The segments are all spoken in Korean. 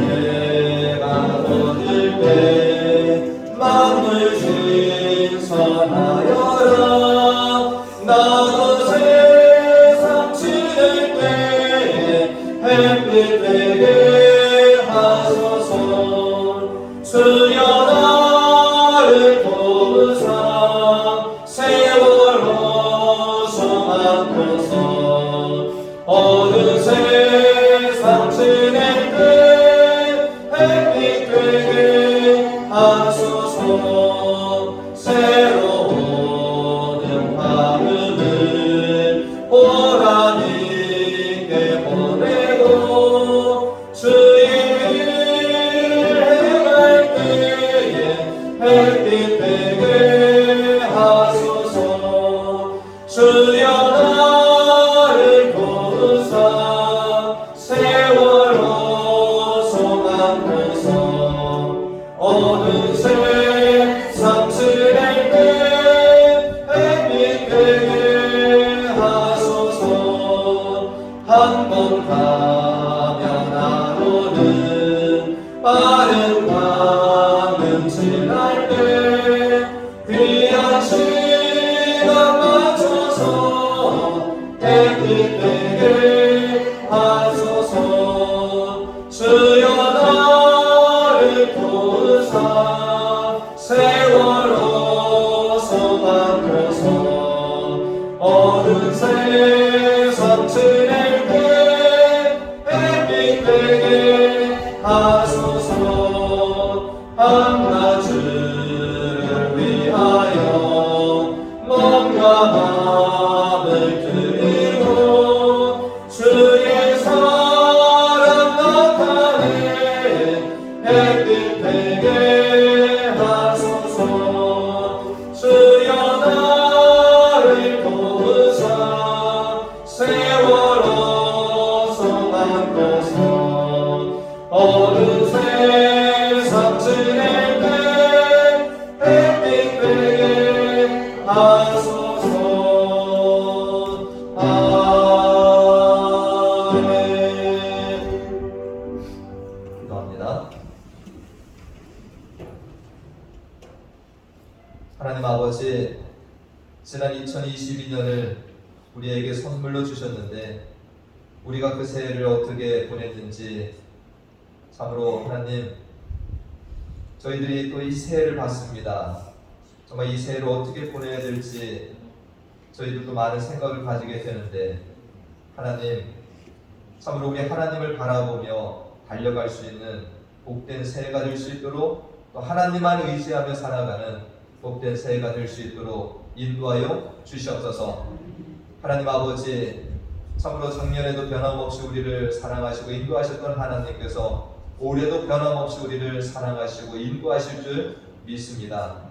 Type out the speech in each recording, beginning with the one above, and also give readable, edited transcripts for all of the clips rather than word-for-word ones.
내가 얻을 때 마음을 신선하여라. 나도 세상 지낼 때에 햇빛 되게 하소서. 주여 나를 도우사 세월호 소망하소서. 어느 세상 지낼 때 햇빛 되게 하소서. 새로운 마음을 하나님께 보내고 주의 일을 행할 때에 햇빛 되게 하소서. 주여 나를 도우사 세월호 소망하소서. 어느 세상 지낼 때 햇빛 되게 하소서. 한 번 가면 하루는 빠른 밤은 지날 때 귀한 시간 맞춰서 햇빛 되게 하소서. 주여 나를 도우사 세월호 소망하소서. 어느 세상 지낼 때 햇빛 되게 하소서. 한낮을 위하여 몸과 마음을 드리고 주의 사랑 나타내 햇빛 되게 하소서. 주여 나를 도우사 세월호 소망하소서. 어느 세상 지낼 때 햇빛 되게 하소서. 아멘. 기도합니다. 하나님 아버지, 지난 2022년을 우리에게 선물로 주셨는데 우리가 그 새해를 어떻게 보냈는지 참으로 하나님, 저희들이 또 이 새해를 봤습니다. 정말 이 새해를 어떻게 보내야 될지 저희들도 많은 생각을 가지게 되는데 하나님, 참으로 우리 하나님을 바라보며 달려갈 수 있는 복된 새해가 될 수 있도록 또 하나님만 의지하며 살아가는 복된 새해가 될 수 있도록 인도하여 주시옵소서. 하나님 아버지, 참으로 작년에도 변함없이 우리를 사랑하시고 인도하셨던 하나님께서 올해도 변함없이 우리를 사랑하시고 인도하실 줄 믿습니다.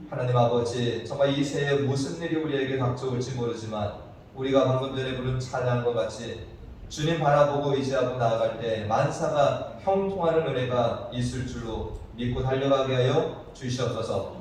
하나님 아버지, 정말 이 새해 무슨 일이 우리에게 닥쳐올지 모르지만 우리가 방금 전에 부른 찬양과 같이 주님 바라보고 의지하고 나아갈 때 만사가 형통하는 은혜가 있을 줄로 믿고 달려가게 하여 주시옵소서.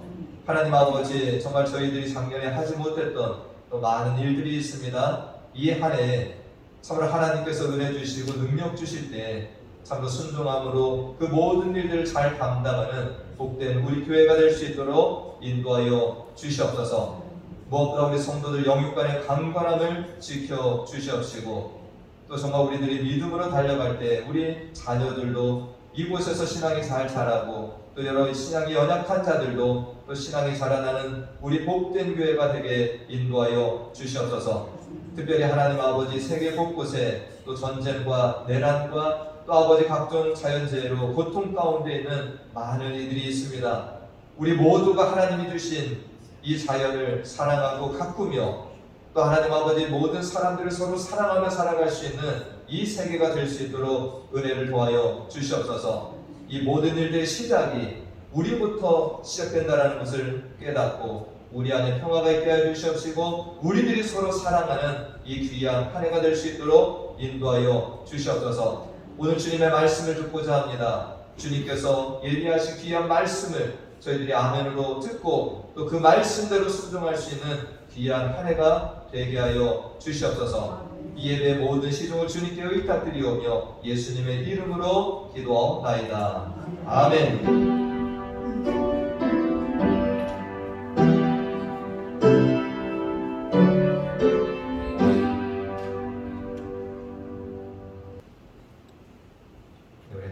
하나님 아버지, 정말 저희들이 작년에 하지 못했던 또 많은 일들이 있습니다. 이 한 해에 참으로 하나님께서 은혜 주시고 능력 주실 때 참으로 순종함으로 그 모든 일들을 잘 감당하는 복된 우리 교회가 될 수 있도록 인도하여 주시옵소서. 무엇보다 우리 성도들 영육간의 강건함을 지켜 주시옵시고 또 정말 우리들이 믿음으로 달려갈 때 우리 자녀들도 이곳에서 신앙이 잘 자라고 또 여러 신앙이 연약한 자들도 또 신앙이 자라나는 우리 복된 교회가 되게 인도하여 주시옵소서. 특별히 하나님 아버지, 세계 곳곳에 또 전쟁과 내란과 또 아버지 각종 자연재해로 고통 가운데 있는 많은 이들이 있습니다. 우리 모두가 하나님이 주신 이 자연을 사랑하고 가꾸며 또 하나님 아버지 모든 사람들을 서로 사랑하며 살아갈 수 있는 이 세계가 될 수 있도록 은혜를 도하여 주시옵소서. 이 모든 일들의 시작이 우리부터 시작된다는 것을 깨닫고 우리 안에 평화가 있게 하여 주시옵시고 우리들이 서로 사랑하는 이 귀한 한 해가 될 수 있도록 인도하여 주시옵소서. 오늘 주님의 말씀을 듣고자 합니다. 주님께서 예비하신 귀한 말씀을 저희들이 아멘으로 듣고 또 그 말씀대로 순종할 수 있는 귀한 한 해가 되게 하여 주시옵소서. 이 예배 모든 시종을 주님께 의탁드리오며 예수님의 이름으로 기도하옵나이다. 아멘.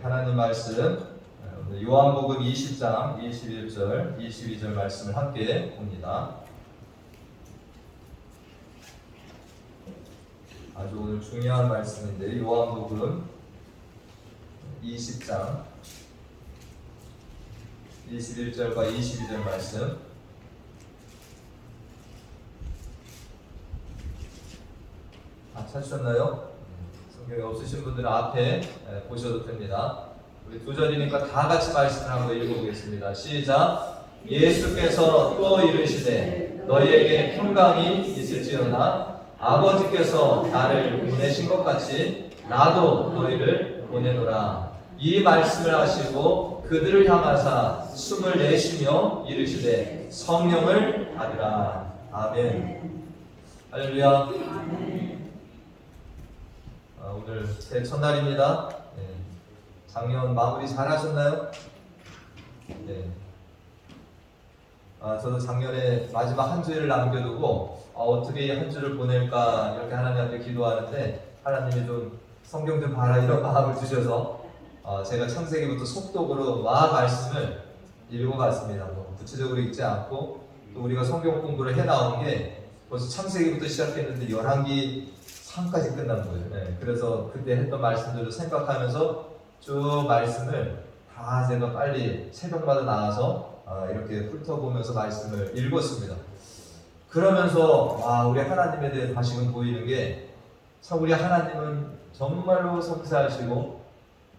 하나님 말씀 요한복음 20장 21절 22절 말씀을 함께 봅니다. 아주 오늘 중요한 말씀인데 요한복음 20장 21절과 22절 말씀 찾으셨나요? 성경이 없으신 분들은 앞에 보셔도 됩니다. 우리 두 절이니까 다 같이 말씀을 한번 읽어보겠습니다. 시작. 예수께서 또 이르시되 너희에게 평강이 있을지어다 아버지께서 나를 보내신 것 같이 나도 너희를 보내노라. 이 말씀을 하시고 그들을 향하사 숨을 내쉬며 이르시되 성령을 받으라. 아멘. 할렐루야. 오늘 새 첫날입니다. 작년 마무리 잘 하셨나요? 네. 저도 작년에 마지막 한 주일을 남겨두고 어떻게 한 주를 보낼까 이렇게 하나님한테 기도하는데 하나님이 좀 성경 좀 봐라 이런 마음을 주셔서 제가 창세기부터 속독으로 말씀을 읽어갔습니다. 뭐 구체적으로 읽지 않고 또 우리가 성경 공부를 해나온 게 벌써 창세기부터 시작했는데 열왕기 3까지 끝난 거예요. 네. 그래서 그때 했던 말씀들을 생각하면서 쭉 말씀을 다 제가 빨리 새벽마다 나와서 이렇게 훑어보면서 말씀을 읽었습니다. 그러면서 우리 하나님에 대해 다시금 보이는 게 참 우리 하나님은 정말로 섬세하시고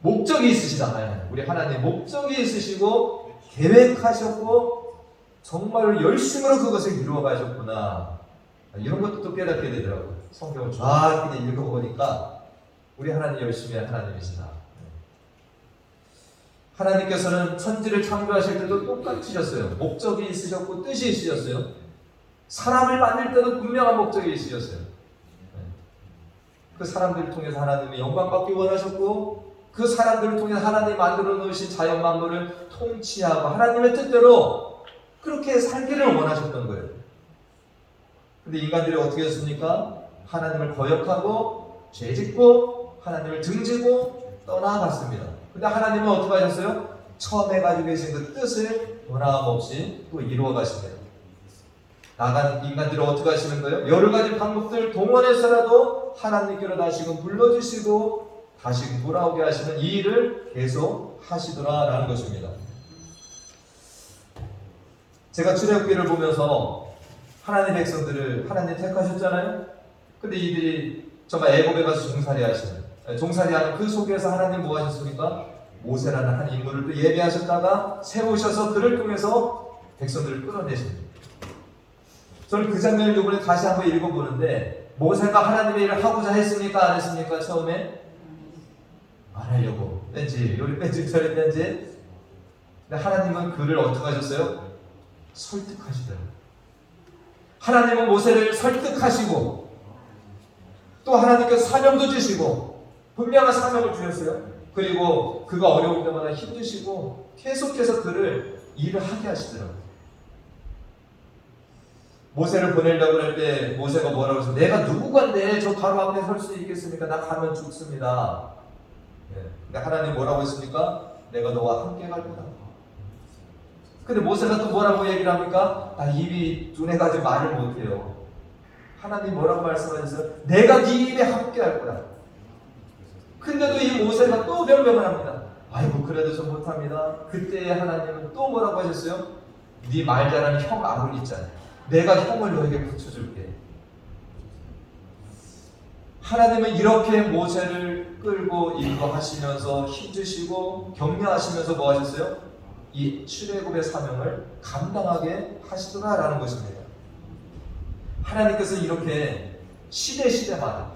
목적이 있으시다. 우리 하나님 목적이 있으시고 계획하셨고 정말로 열심으로 그것을 이루어 가셨구나. 이런 것도 또 깨닫게 되더라고요. 성경을 쫙 읽어보니까 우리 하나님 열심히 한 하나님이시다. 하나님께서는 천지를 창조하실 때도 똑같으셨어요. 목적이 있으셨고 뜻이 있으셨어요. 사람을 만들 때도 분명한 목적이 있으셨어요. 그 사람들을 통해서 하나님이 영광받기 원하셨고 그 사람들을 통해서 하나님이 만들어 놓으신 자연 만물을 통치하고 하나님의 뜻대로 그렇게 살기를 원하셨던 거예요. 근데 인간들이 어떻게 했습니까? 하나님을 거역하고 죄짓고 하나님을 등지고 떠나갔습니다. 근데 하나님은 어떻게 하셨어요? 처음에 가지고 계신 그 뜻을 변함없이 또 이루어 가십니다. 나간 인간들을 어떻게 하시는 거예요? 여러 가지 방법들 동원해서라도 하나님께로 다시금 불러주시고 다시 돌아오게 하시는 이 일을 계속 하시더라라는 것입니다. 제가 출애굽기를 보면서 하나님 백성들을 하나님 택하셨잖아요. 근데 이들이 정말 애굽에 가서 종살이하는 그 속에서 하나님 뭐 하셨습니까? 모세라는 한 인물을 또 예비하셨다가 세우셔서 그를 통해서 백성들을 끌어내십니다. 저는 그 장면을 이번에 다시 한번 읽어보는데 모세가 하나님의 일을 하고자 했습니까? 안 했습니까? 처음에? 안 하려고 뺀지 요리 뺀지 저리 뺀지. 근데 하나님은 그를 어떻게 하셨어요? 설득하시더라고요. 하나님은 모세를 설득하시고 또 하나님께서 사명도 주시고 분명한 사명을 주셨어요. 그리고 그가 어려울 때마다 힘드시고 계속해서 그를 일을 하게 하시더라고요. 모세를 보내려고 할 때 모세가 뭐라고 해서 내가 누구간데 저 바로 앞에 설 수 있겠습니까? 나 가면 죽습니다. 근데 하나님 뭐라고 했습니까? 내가 너와 함께 갈 거다. 근데 모세가 또 뭐라고 얘기를 합니까? 나 입이 둔해가지고 말을 못해요. 하나님 뭐라고 말씀하셨어요? 내가 네 입에 함께 할 거다. 근데도 이 모세가 또 변명을 합니다. 아이고 그래도 좀 못합니다. 그때 하나님은 또 뭐라고 하셨어요? 네 말 잘하는 형 아론 있잖아요. 내가 형을 너에게 붙여줄게. 하나님은 이렇게 모세를 끌고 인도하시면서 힘주시고 격려하시면서 뭐 하셨어요? 이 출애굽의 사명을 감당하게 하시더라라는 것입니다. 하나님께서 이렇게 시대마다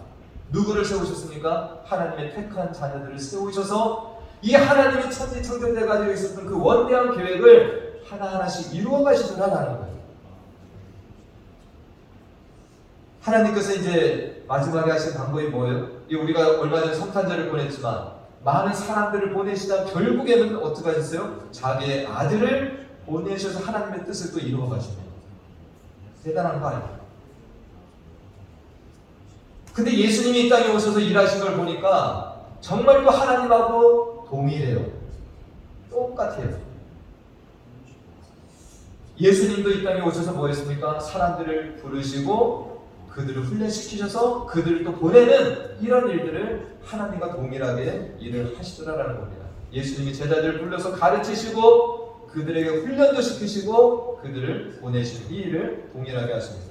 누구를 세우셨습니까? 하나님의 택한 자녀들을 세우셔서 이 하나님의 천지 창조 때 가지고 있었던 그 원대한 계획을 하나하나씩 이루어 가시더라라는 거예요. 하나님께서 이제 마지막에 하신 방법이 뭐예요? 우리가 얼마 전에 성탄절을 보냈지만 많은 사람들을 보내시다 결국에는 어떻게 하셨어요? 자기의 아들을 보내셔서 하나님의 뜻을 또 이루어 가십니다. 대단한 거 아니에요? 근데 예수님이 이 땅에 오셔서 일하신 걸 보니까 정말 또 하나님하고 동일해요. 똑같아요. 예수님도 이 땅에 오셔서 뭐 했습니까? 사람들을 부르시고 그들을 훈련시키셔서 그들을 또 보내는 이런 일들을 하나님과 동일하게 일을 하시더라라는 겁니다. 예수님이 제자들을 불러서 가르치시고 그들에게 훈련도 시키시고 그들을 보내시는 이 일을 동일하게 하십니다.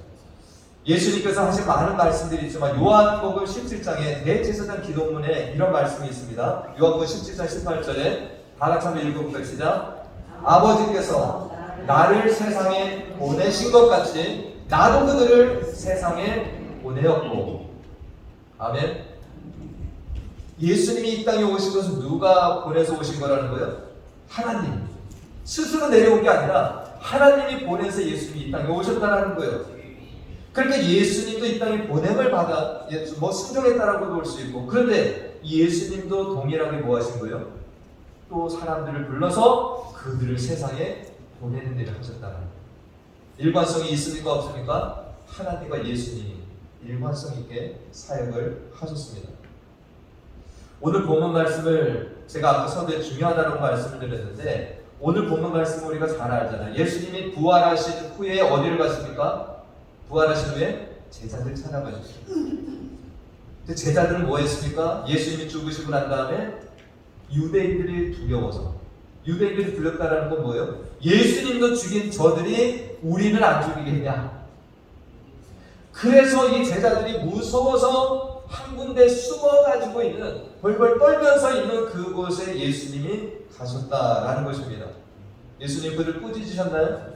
예수님께서 하신 많은 말씀들이 있지만 요한복음 17장에 대제사장 기도문에 이런 말씀이 있습니다. 요한복음 17장 18절에 다 같이 한번 읽어볼까요? 시작. 아버지께서 나를 세상에 보내신 것 같이 나도 그들을 세상에 보내었고. 아멘. 예수님이 이 땅에 오신 것은 누가 보내서 오신 거라는 거예요? 하나님 스스로 내려온 게 아니라 하나님이 보내서 예수님이 이 땅에 오셨다는 거예요. 그러니까 예수님도 이 땅에 보냄을 받아 순종했다라고도 볼 수 있고, 그런데 예수님도 동일하게 뭐 하신 거예요? 또 사람들을 불러서 그들을 세상에 보내는 일을 하셨다는 거예요. 일관성이 있습니까 없습니까? 하나님과 예수님이 일관성 있게 사역을 하셨습니다. 오늘 본문 말씀을 제가 아까 서두에 중요하다고 말씀을 드렸는데, 오늘 본문 말씀을 우리가 잘 알잖아요. 예수님이 부활하신 후에 어디를 가십니까? 부활하신 후에 제자들 찾아가셨어요. 근데 제자들은 뭐 했습니까? 예수님이 죽으시고 난 다음에 유대인들이 두려워서, 유대인들이 두렵다는 건 뭐예요? 예수님도 죽인 저들이 우리는 안 죽이게 했냐? 그래서 이 제자들이 무서워서 한 군데 숨어가지고 있는, 벌벌 떨면서 있는 그곳에 예수님이 가셨다라는 것입니다. 예수님 그들 꾸짖으셨나요?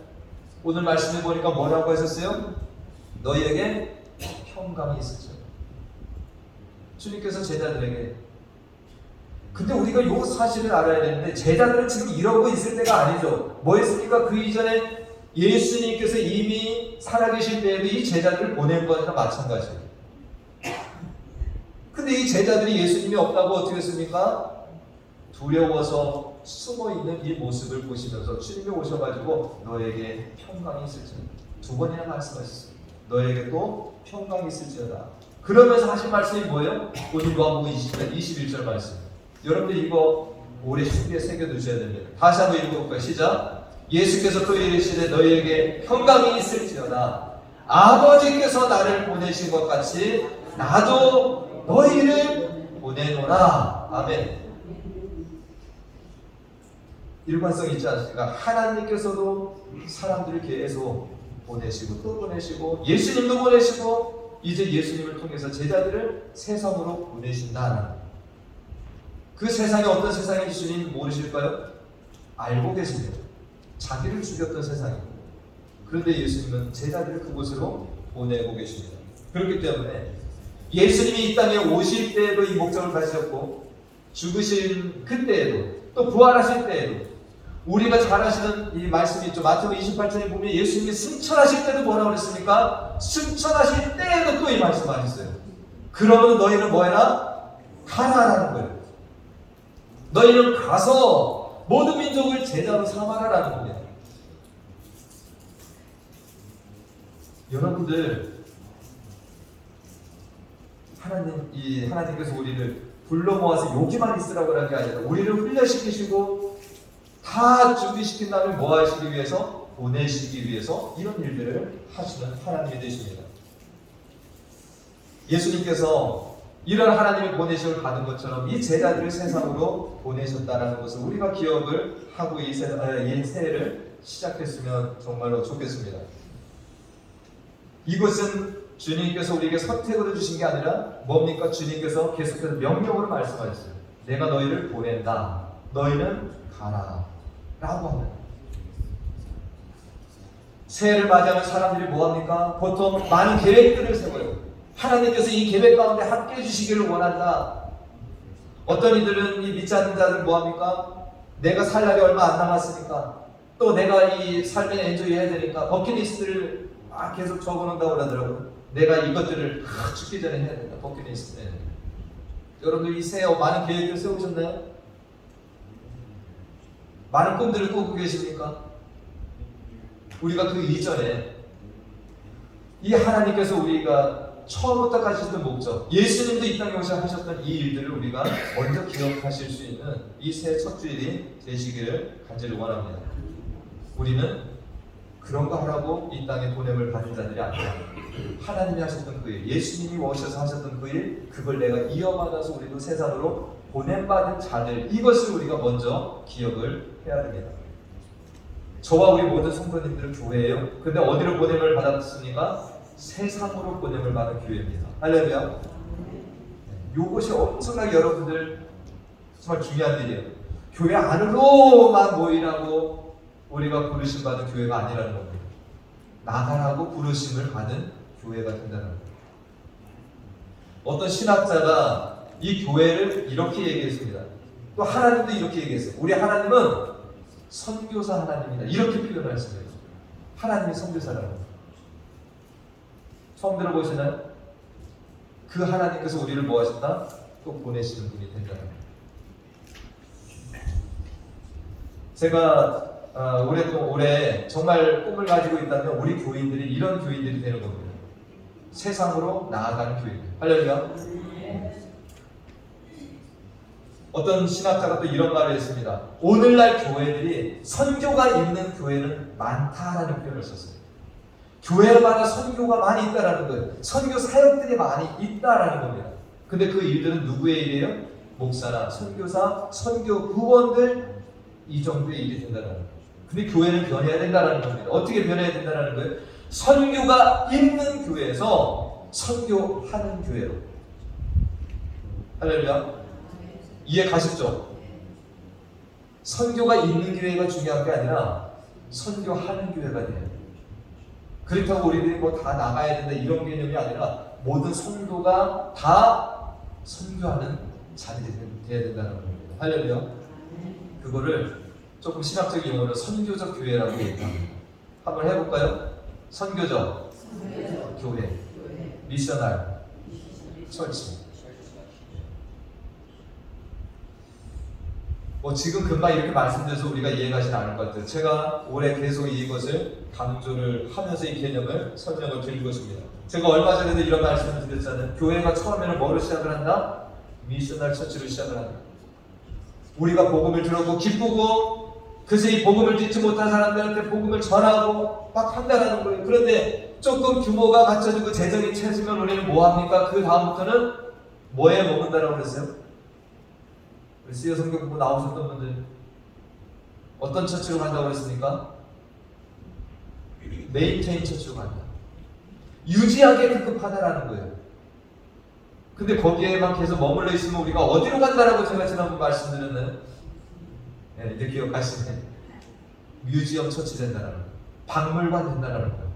오늘 말씀해 보니까 뭐라고 하셨어요? 너희에게 평강이 있었죠. 주님께서 제자들에게. 근데 우리가 이 사실을 알아야 되는데, 제자들은 지금 이러고 있을 때가 아니죠. 뭐 했습니까? 그 이전에 예수님께서 이미 살아계실 때에도 이 제자들을 보낸 것이나 마찬가지예요. 근데 이 제자들이 예수님이 없다고 어떻게 했습니까? 두려워서 숨어있는 이 모습을 보시면서 주님이 오셔가지고 너에게 평강이 있을지어다. 두 번이나 말씀하셨습니다. 너에게 또 평강이 있을지어다. 그러면서 하신 말씀이 뭐예요? 오늘 요한복음 21절 말씀. 여러분들 이거 오래 심기에 새겨두셔야 됩니다. 다시 한번 읽어볼까요? 시작. 예수께서 또 이르시되 너희에게 평강이 있을지어다. 아버지께서 나를 보내신 것 같이 나도 너희를 보내노라. 아멘. 일관성 있지 않습니까? 하나님께서도 사람들을 계속 보내시고 또 보내시고, 예수님도 보내시고, 이제 예수님을 통해서 제자들을 세상으로 보내신다. 그 세상이 어떤 세상인지 주님 모르실까요? 알고 계십니다. 자기를 죽였던 세상이고, 그런데 예수님은 제자들을 그곳으로 보내고 계십니다. 그렇기 때문에 예수님이 이 땅에 오실 때에도 이 목적을 가지셨고, 죽으신 그때에도, 또 부활하실 때에도, 우리가 잘 아시는 이 말씀이 있죠. 마태복음 28장에 보면 예수님이 승천하실 때도 뭐라고 그랬습니까? 승천하실 때에도 또 이 말씀 하셨어요. 그러면 너희는 뭐 해라? 가라라는 거예요. 너희는 가서 모든 민족을 제자로 삼아라라는 겁니다. 여러분들, 하나님께서 우리를 불러 모아서 여기만 있으라고 하는 게 아니라 우리를 훈련시키시고 다 준비시킨 다음에 뭐 하시기 위해서? 보내시기 위해서 이런 일들을 하시는 하나님이 되십니다. 예수님께서 이런 하나님의 보내심을 받은 것처럼 이 제자들을 세상으로 보내셨다는 것을 우리가 기억을 하고 이 새해를 시작했으면 정말로 좋겠습니다. 이것은 주님께서 우리에게 선택으로 주신 게 아니라 뭡니까? 주님께서 계속해서 명령으로 말씀하셨어요. 내가 너희를 보낸다. 너희는 가라. 라고 합니다. 새해를 맞이하면 사람들이 뭐합니까? 보통 많은 계획들을 세워요. 하나님께서 이 계획 가운데 함께 해주시기를 원한다. 어떤 이들은 이 믿지 않는 자들은 뭐합니까? 내가 살 날이 얼마 안 남았으니까, 또 내가 이 삶에 엔조이 해야 되니까 버킷리스트를 계속 적어놓는다고 그러더라고요. 내가 이것들을 다 죽기 전에 해야 된다. 버킷리스트 해야 된다. 여러분들 이 새해 많은 계획을 세우셨나요? 많은 꿈들을 꾸고 계십니까? 우리가 그 이전에 이 하나님께서 우리가 처음부터 가지셨던 목적, 예수님도 이 땅에 오셔 하셨던 이 일들을 우리가 먼저 기억하실 수 있는 이 새해 첫 주일이 되시기를 간절히 원합니다. 우리는 그런 거 하라고 이 땅에 보냄을 받은 자들이 아니라 하나님이 하셨던 그 일, 예수님이 오셔서 하셨던 그 일, 그걸 내가 이어받아서 우리도 세상으로 보냄받은 자들, 이것을 우리가 먼저 기억을 해야 됩니다. 저와 우리 모든 성도님들은 교회예요. 근데 어디로 보냄을 받았습니까? 세상으로 보냄을 받은 교회입니다. 할렐루야. 이것이 엄청나게 여러분들 정말 중요한 일이에요. 교회 안으로만 모이라고 우리가 부르심 받은 교회가 아니라는 겁니다. 나가라고 부르심을 받은 교회가 된다는 겁니다. 어떤 신학자가 이 교회를 이렇게 얘기했습니다. 또 하나님도 이렇게 얘기했어요. 우리 하나님은 선교사 하나님이다. 이렇게 표현을 했습니다. 하나님이 선교사라고. 처음 들어보시나요? 그 하나님께서 우리를 뭐 하신다? 또 보내시는 분이 된다는 겁니다. 제가 올해 정말 꿈을 가지고 있다면 우리 교인들이 이런 교인들이 되는 겁니다. 세상으로 나아가는 교인들. 할렐루야. 어떤 신학자가 또 이런 말을 했습니다. 오늘날 교회들이 선교가 있는 교회는 많다라는 표현을 썼어요. 교회마다 선교가 많이 있다라는 거예요. 선교 사역들이 많이 있다라는 겁니다. 근데 그 일들은 누구의 일이에요? 목사나 선교사, 선교 구원들, 이 정도의 일이 된다는 거예요. 근데 교회는 변해야 된다는 겁니다. 어떻게 변해야 된다는 거예요? 선교가 있는 교회에서 선교하는 교회로. 할렐루야. 이해 가시죠? 선교가 있는 교회가 중요한 게 아니라 선교하는 교회가 돼요. 그렇다고 우리들이 뭐 다 나가야 된다 이런 개념이 아니라 모든 선교가 다 선교하는 자들이 돼야 된다는 겁니다. 할렐루야. 그거를 조금 신학적인 용어로 선교적 교회라고 얘기합니다. 한번 해볼까요? 선교적 교회, 미셔널 처치. 지금 금방 이렇게 말씀드려서 우리가 이해가지 않을 것 같아요. 제가 올해 계속 이것을 강조를 하면서 이 개념을 설명을 드린 것입니다. 제가 얼마 전에도 이런 말씀을 드렸잖아요. 교회가 처음에는 뭐로 시작을 한다? 미셔널 처치로 시작을 한다. 우리가 복음을 들었고 기쁘고 그래서 이 복음을 듣지 못한 사람들한테 복음을 전하고 막 한다라는 거예요. 그런데 조금 규모가 갖춰지고 재정이 채지면 우리는 뭐합니까? 그 다음부터는 뭐에 머문다라고 그랬어요? 우리 수요 성경 공부 나오셨던 분들 어떤 처치로 간다고 그랬습니까? 메인테인 처치로 간다. 유지하게 급급하다라는 거예요. 근데 거기에만 계속 머물러 있으면 우리가 어디로 간다라고 제가 지난번 말씀드렸나요? 네, 이제 기억하시네. 뮤지엄 처치 된다라는 거예요. 박물관 된다라는 거예요.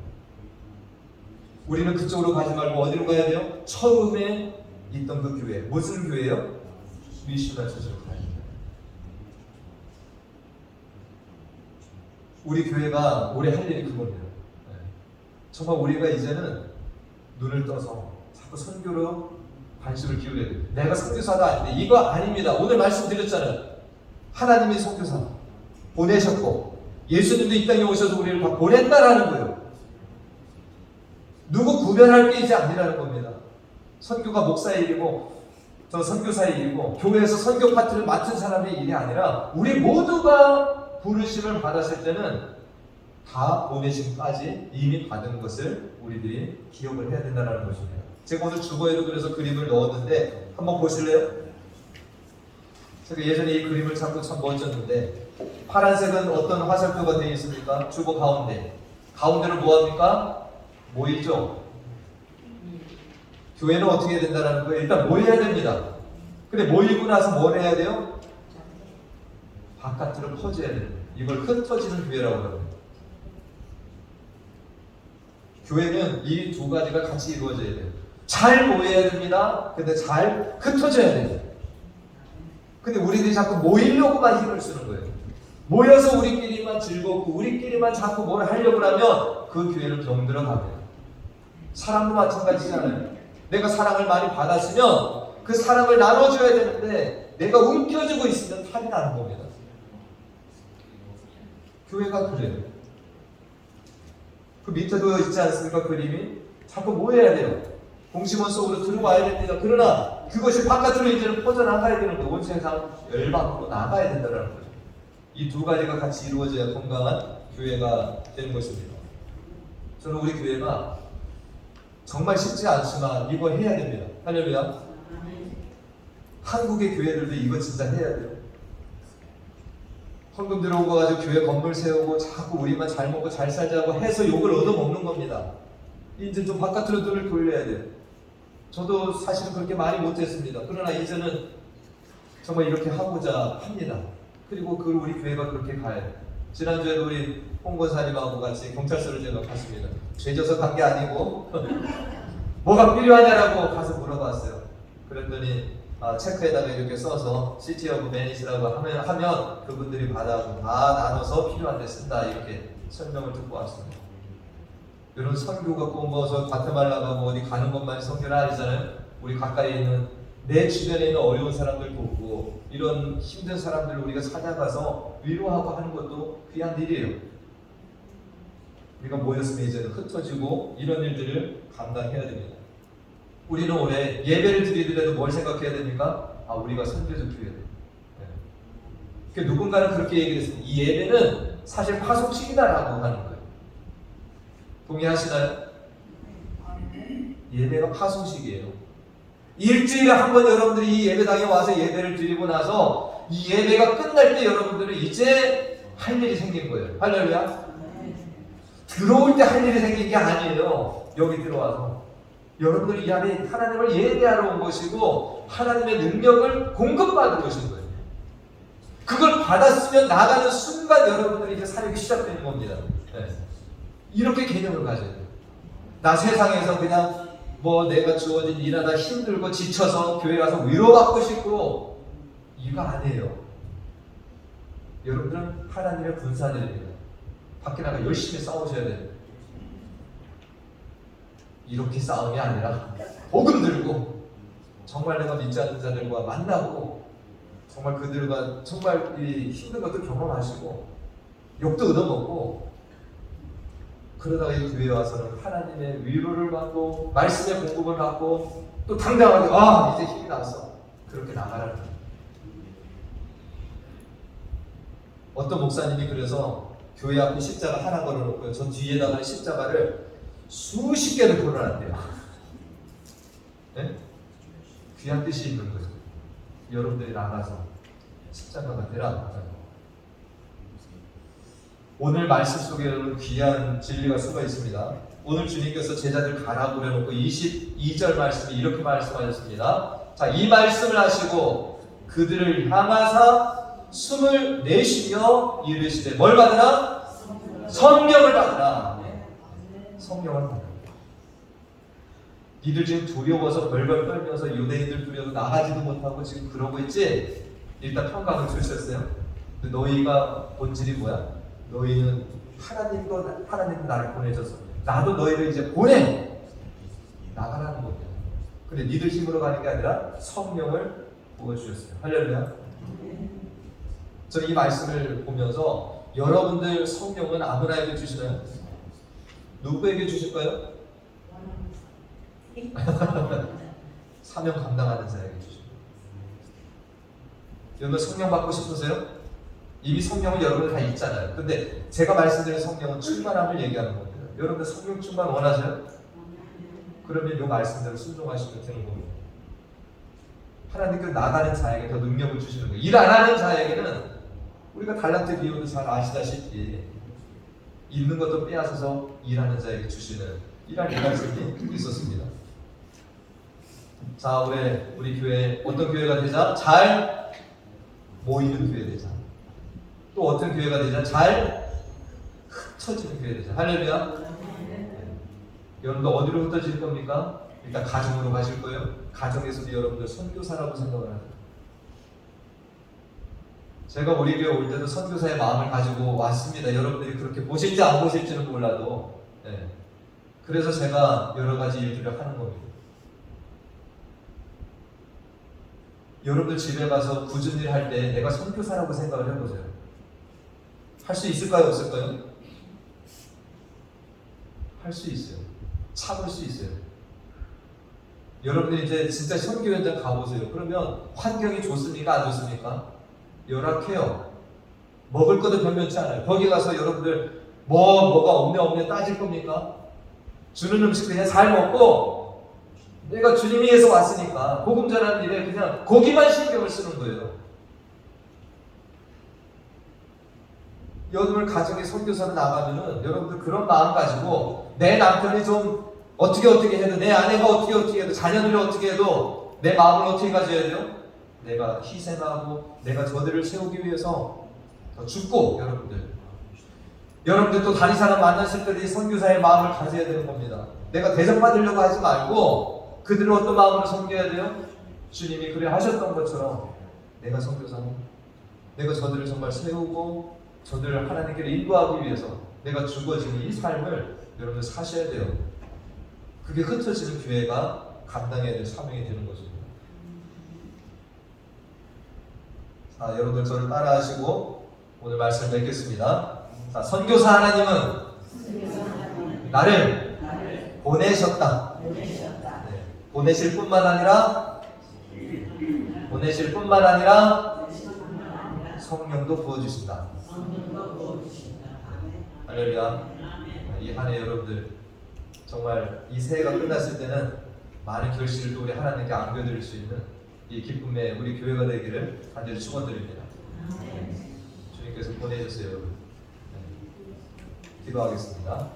우리는 그쪽으로 가지 말고 어디로 가야 돼요? 처음에 있던 그 교회. 무슨 교회요? 미셔널 처치로 가야 돼요. 우리 교회가 올해 할 일이 그겁니다. 정말 우리가 이제는 눈을 떠서 자꾸 선교로 관심을 기울여야 돼요. 내가 선교사가 아닌데 이거 아닙니다. 오늘 말씀드렸잖아요. 하나님이 선교사 보내셨고 예수님도 이 땅에 오셔서 우리를 다 보냈다라는 거예요. 누구 구별할 게 이제 아니라는 겁니다. 선교가 목사의 일이고 저 선교사의 일이고 교회에서 선교 파트를 맡은 사람의 일이 아니라 우리 모두가 부르심을 받았을 때는 다 보내심까지 이미 받은 것을 우리들이 기억을 해야 된다는 것입니다. 제가 오늘 주보에도 그래서 그림을 넣었는데 한번 보실래요? 제가 예전에 이 그림을 잡고 참 멋졌는데 파란색은 어떤 화살표가 되어 있습니까? 주보 가운데. 가운데로 뭐합니까? 모이죠. 교회는 어떻게 해야 된다는 거예요? 일단 모여야 됩니다. 근데 모이고 나서 뭘 해야 돼요? 바깥으로 퍼져야 돼요. 이걸 흩어지는 교회라고 합니다. 교회는 이 두 가지가 같이 이루어져야 돼요. 잘 모여야 됩니다. 근데 잘 흩어져야 돼요. 근데 우리들이 자꾸 모이려고만 힘을 쓰는 거예요. 모여서 우리끼리만 즐겁고 우리끼리만 자꾸 뭘 하려고 하면 그 교회는 병들어 갑니다. 사랑도 마찬가지잖아요. 내가 사랑을 많이 받았으면 그 사랑을 나눠줘야 되는데 내가 움켜쥐고 있으면 탈이 나는 겁니다. 교회가 그래요. 그 밑에도 있지 않습니까? 그림이 자꾸 뭐 해야 돼요? 공심원 속으로 들어와야 됩니다. 그러나 그것이 바깥으로 이제는 퍼져나가야 되는데 온 세상 열방으로 나가야 된다는 거죠. 이 두 가지가 같이 이루어져야 건강한 교회가 되는 것입니다. 저는 우리 교회가 정말 쉽지 않지만 이거 해야 됩니다. 할렐루야. 한국의 교회들도 이거 진짜 해야 돼요. 헌금 들어오고 가지고 교회 건물 세우고 자꾸 우리만 잘 먹고 잘 살자고 해서 욕을 얻어먹는 겁니다. 이제 좀 바깥으로 눈을 돌려야 돼요. 저도 사실은 그렇게 많이 못했습니다. 그러나 이제는 정말 이렇게 하고자 합니다. 그리고 그 우리 교회가 그렇게 가요. 지난주에도 우리 홍권사님하고 같이 경찰서를 제가 갔습니다. 죄져서 간 게 아니고 뭐가 필요하냐라고 가서 물어봤어요. 그랬더니 체크에다가 이렇게 써서 시티 오브 베니스라고 하면 그분들이 받아서 다 나눠서 필요한 데 쓴다 이렇게 설명을 듣고 왔습니다. 이런 선교가 꼭 뭐 저 과테말라가 뭐 어디 가는 것만 선교는 아니잖아요. 우리 가까이 있는 내 주변에 있는 어려운 사람들 돕고 이런 힘든 사람들을 우리가 찾아가서 위로하고 하는 것도 귀한 일이에요. 우리가 모였으면 이제는 흩어지고 이런 일들을 감당해야 됩니다. 우리는 올해 예배를 드리더라도 뭘 생각해야 됩니까? 우리가 선교적 교회다. 네. 누군가는 그렇게 얘기했습니다. 이 예배는 사실 파송식이다라고 하는 거예요. 동의하시나요? 예배가 파송식이에요. 일주일에 한 번 여러분들이 이 예배당에 와서 예배를 드리고 나서 이 예배가 끝날 때 여러분들은 이제 할 일이 생긴 거예요. 할렐루야. 들어올 때 할 일이 생긴 게 아니에요. 여기 들어와서 여러분들이 이 안에 하나님을 예배하러 온 것이고 하나님의 능력을 공급받은 것인 거예요. 그걸 받았으면 나가는 순간 여러분들이 이제 사역이 시작되는 겁니다. 네. 이렇게 개념을 가져야 돼요. 나 세상에서 그냥 뭐 내가 주어진 일하다 힘들고 지쳐서 교회 와서 위로받고 싶고 이거 아니에요. 여러분들은 하나님의 군사들입니다. 밖에 나가 열심히 싸우셔야 돼요. 이렇게 싸움이 아니라 복음 들고 정말 내가 믿지 않는 자들과 만나고 정말 그들과 정말 이 힘든 것도 경험하시고 욕도 얻어먹고 그러다가 이 교회에 와서는 하나님의 위로를 받고 말씀의 공급을 받고 또 당당하게 이제 힘이 났어. 그렇게 나가라는 거예요. 어떤 목사님이 그래서 교회 앞에 십자가 하나 걸어놓고요. 저 뒤에다가 십자가를 수십 개를 걸어놨대요. 네? 귀한 뜻이 있는 거예요. 여러분들이 나가서 십자가가 되라. 오늘 말씀 속에 여러분 귀한 진리가 숨어 있습니다. 오늘 주님께서 제자들 가라고 그래놓고 22절 말씀이 이렇게 말씀하셨습니다. 자, 이 말씀을 하시고 그들을 향하사 숨을 내쉬며 이르시되 뭘 받으라? 성령을 받으라. 성령을 받으라. 니들 지금 두려워서 벌벌 떨면서 유대인들 두려워서 나가지도 못하고 지금 그러고 있지? 일단 평강을 주셨어요. 너희가 본질이 뭐야? 너희는 하나님도 나를 보내줬어. 나도 너희를 이제 보내. 나가라는 겁니다. 근데 니들 힘으로 가는 게 아니라 성령을 부어주셨어요. 할렐루야. 저는 이 말씀을 보면서 여러분들 성령은 아무나에게 주시나요? 누구에게 주실까요? 사명 감당하는 자에게 주십니다. 여러분 성령 받고 싶으세요? 이미 성령은 여러분 다 있잖아요. 근데 제가 말씀드린 성령은 충만함을 얘기하는 겁니다. 여러분들 성령 충만 원하세요? 그러면 이 말씀대로 순종하시면 되는 겁니다. 하나님께서 나가는 자에게 더 능력을 주시는 거예요. 일 안 하는 자에게는 우리가 달란트 비유도 잘 아시다시피 있는 것도 빼앗아서 일하는 자에게 주시는 이런 말씀이 있었습니다. 자, 올해 우리 교회 어떤 교회가 되자? 잘 모이는 교회 되자. 또 어떤 교회가 되자? 잘 흩어지는 교회 되자. 할렐루야. 네. 여러분들 어디로 흩어질 겁니까? 일단 가정으로 가실 거예요. 가정에서도 여러분들 선교사라고 생각을 하세요. 제가 우리 교회 올 때도 선교사의 마음을 가지고 왔습니다. 여러분들이 그렇게 보실지 안 보실지는 몰라도 네. 그래서 제가 여러 가지 일들을 하는 겁니다. 여러분들 집에 가서 굳은 일 할 때 내가 선교사라고 생각을 해보세요. 할 수 있을까요? 없을까요? 할 수 있어요. 참을 수 있어요. 여러분들 이제 진짜 선교 현장 가보세요. 그러면 환경이 좋습니까? 안 좋습니까? 열악해요. 먹을 것도 변변치 않아요. 거기 가서 여러분들 뭐가 없네 따질 겁니까? 주는 음식 그냥 잘 먹고 내가 주님이 위해서 왔으니까 복음 전하는 일에 그냥 거기만 신경을 쓰는 거예요. 여러분 가정에 선교사를 나가면은 여러분들 그런 마음 가지고 내 남편이 좀 어떻게 해도 내 아내가 어떻게 해도 자녀들이 어떻게 해도 내 마음을 어떻게 가져야 돼요? 내가 희생하고 내가 저들을 세우기 위해서 더 죽고 여러분들 또 다른 사람 만났을 때 이 선교사의 마음을 가져야 되는 겁니다. 내가 대접받으려고 하지 말고 그들을 어떤 마음으로 섬겨야 돼요? 주님이 그래 하셨던 것처럼 내가 선교사는 내가 저들을 정말 세우고 저들을 하나님께로 인도하기 위해서 내가 죽어지는 이 삶을 여러분들 사셔야 돼요. 그게 흩어지는 교회가 감당해야 될 사명이 되는 것입니다. 자, 여러분들 저를 따라하시고 오늘 말씀 맺겠습니다. 자, 선교사 하나님은 나를 보내셨다. 네. 보내실 뿐만 아니라 성령도 부어주신다. 할렐루야. 이 한 해 여러분들 정말 이 새해가 끝났을 때는 많은 결실을 또 우리 하나님께 안겨드릴 수 있는 이 기쁨의 우리 교회가 되기를 간절히 축원드립니다. 주님께서 보내주세요, 여러분. 네. 기도하겠습니다.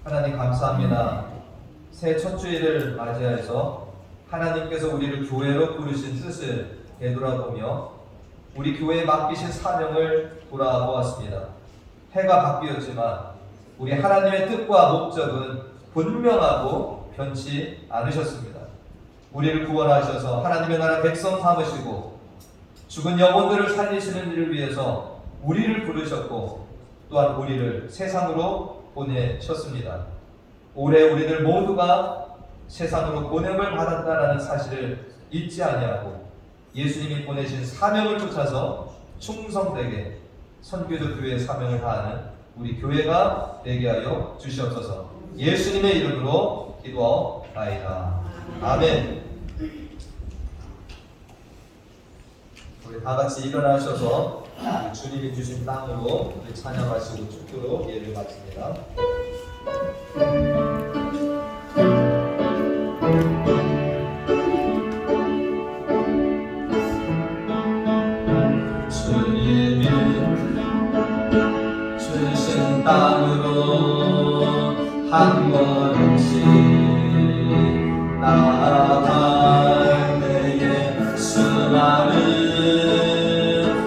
하나님 감사합니다. 새 첫 주일을 맞이해서 하나님께서 우리를 교회로 부르신 뜻을 되돌아보며 우리 교회에 맡기신 사명을 돌아보았습니다. 해가 바뀌었지만 우리 하나님의 뜻과 목적은 분명하고 변치 않으셨습니다. 우리를 구원하셔서 하나님의 나라 백성 삼으시고 죽은 영혼들을 살리시는 일을 위해서 우리를 부르셨고 또한 우리를 세상으로 보내셨습니다. 올해 우리들 모두가 세상으로 보냄을 받았다라는 사실을 잊지 아니하고 예수님이 보내신 사명을 쫓아서 충성되게 선교적 교회의 사명을 다하는 우리 교회가 되게 하여 주시옵소서. 예수님의 이름으로 기도하옵나이다. 아멘. 우리 다 같이 일어나셔서 주님이 주신 땅으로 우리 찬양하시고 축도로 예를 마칩니다. 주님이 주신 땅으로 한 걸음씩 나아갈 때에 수많은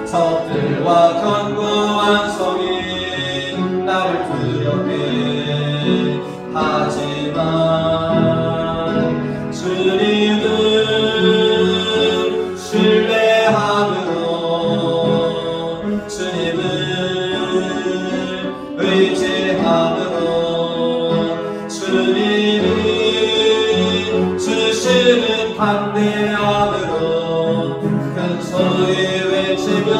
적들과 견고한 성이 나를 두렵게 하지만 주님은 신뢰함으로 주님을 의지함으로 주님이 주시는 담대함으로 큰 소리 외치며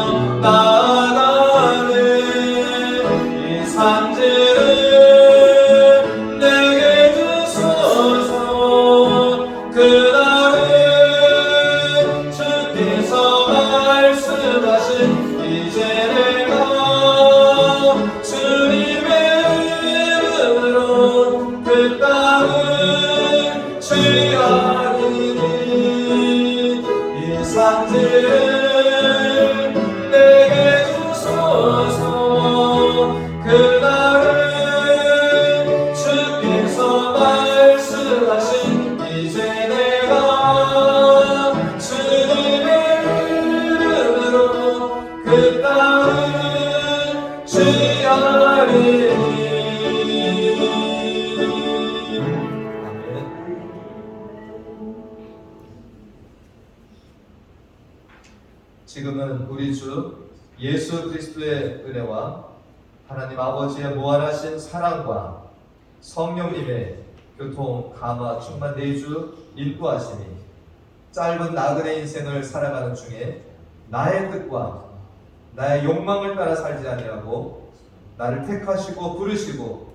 나아가는 이 산지를 내게 주소서. 그날은 주께서 말씀하신 이제 내가 주님의 이름으로 그 땅을 취하리니 이 산지를 내게 주소서. 그날은 주께서 말씀하신 이제 내가 주님의 이름으로 그 땅을 취하리니. 지금은 우리 주 예수 그리스도의 은혜와 하나님 아버지의 무한하신 사랑과 성령님의 교통, 감화, 충만 내주 인도하심이 짧은 나그네 인생을 살아가는 중에 나의 뜻과 나의 욕망을 따라 살지 아니하고 나를 택하시고 부르시고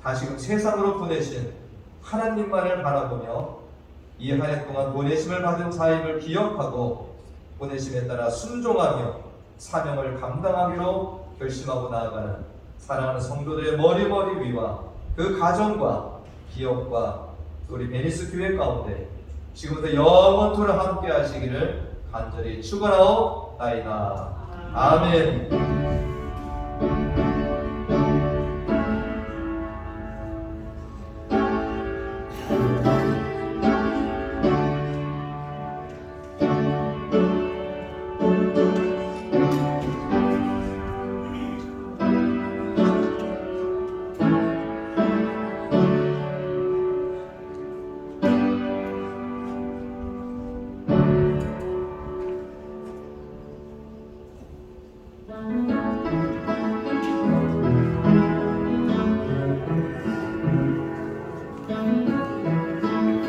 다시금 세상으로 보내신 하나님만을 바라보며 이 한 해 동안 보내심을 받은 자임을 기억하고 보내심에 따라 순종하며 사명을 감당하기로 결심하고 나아가는 사랑하는 성도들의 머리머리 위와 그 가정과 기업과 우리 베니스 교회 가운데 지금부터 영원토록 함께 하시기를 간절히 축원하옵나이다. 아멘.